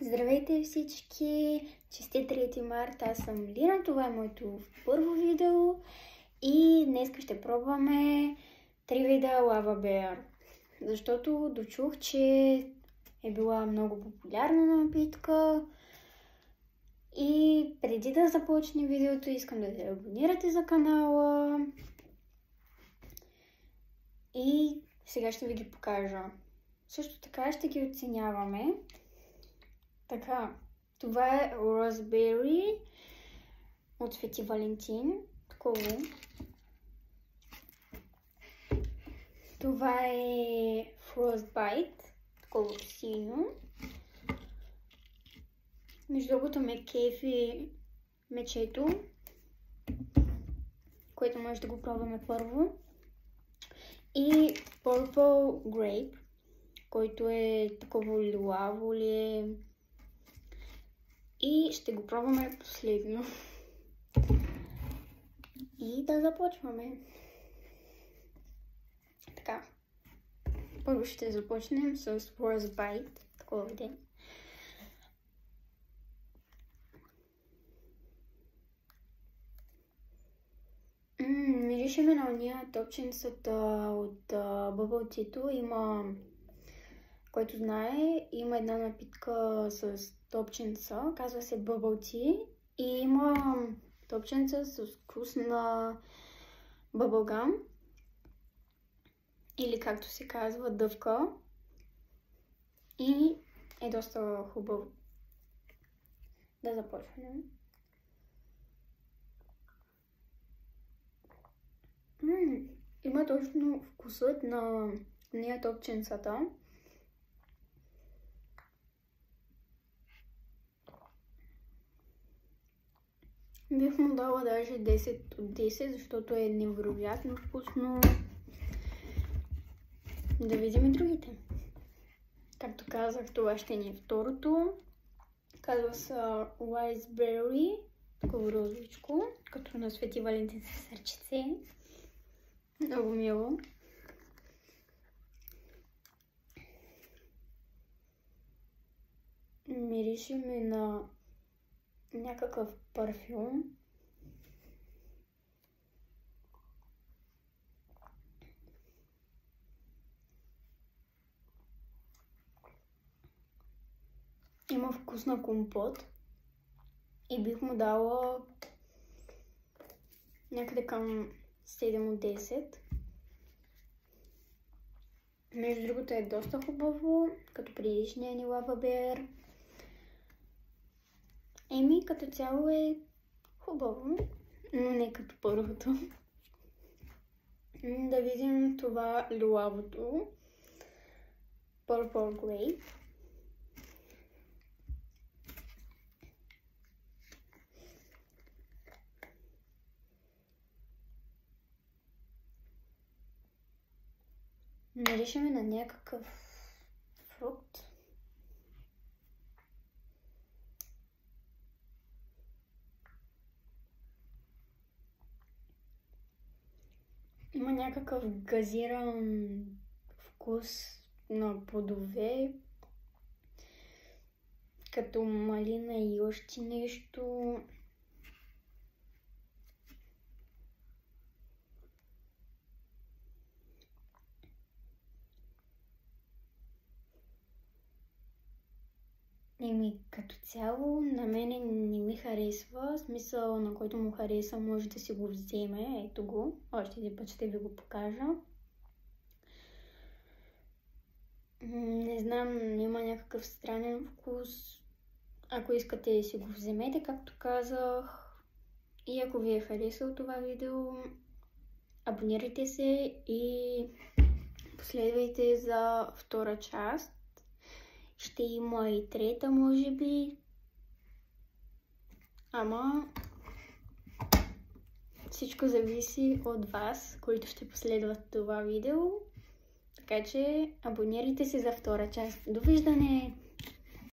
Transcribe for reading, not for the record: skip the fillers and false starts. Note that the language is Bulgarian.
Здравейте всички! Честит 3 март, аз съм Лина, това е моето първо видео и днес ще пробваме 3 вида Lava Bear, защото дочух, че е била много популярна напитка и преди да започне видеото искам да се абонирате за канала и сега ще ви ги покажа. Също така ще ги оценяваме. Така, това е Raspberry от Свети Валентин. Такова. Това е Frostbite. Такова синьо. Между другото ме кефи мечето, което може да го пробваме първо. И Purple Grape, който е такова лилаво ли е. И ще го пробваме последно. И да започваме. Така. Първо ще започнем с Frostbite. Такова видео. Мирише ме на уния топченцата от Bubble Tea-то. Има, който знае, има една напитка с топченца, казва се Bubble Tea и има топченца с вкус на bubblegum или както се казва дъвка и е доста хубаво. Да започнем. Има точно вкусът на нея топченцата. Бих му дала даже 10 от 10, защото е невероятно вкусно. Да видим и другите. Както казах, това ще ни е второто. Казва се Raspberry, такова розовичко, като на Свети Валентин с сърчице. Много мило. Мирише ми на някакъв парфюм. Има вкус на компот и бих му дала някъде към 7 от 10. Между другото е доста хубаво, като предишния ни Lava Bear. Еми, като цяло е хубаво, но не като първото. Да видим това лилавото. Purple Grape. Мирише ми на някакъв фрукт. Има някакъв газиран вкус на плодове, като малина и още нещо. Еми, като цяло на мене не ми харесва, смисъл на който му хареса може да си го вземе, ето го, още един път ще ви го покажа. Не знам, има някакъв странен вкус, ако искате си го вземете, както казах. И ако ви е харесало това видео, абонирайте се и последвайте за втора част. Ще има и трета, може би. Ама всичко зависи от вас, които ще последват това видео. Така че абонирайте се за втора част. Довиждане!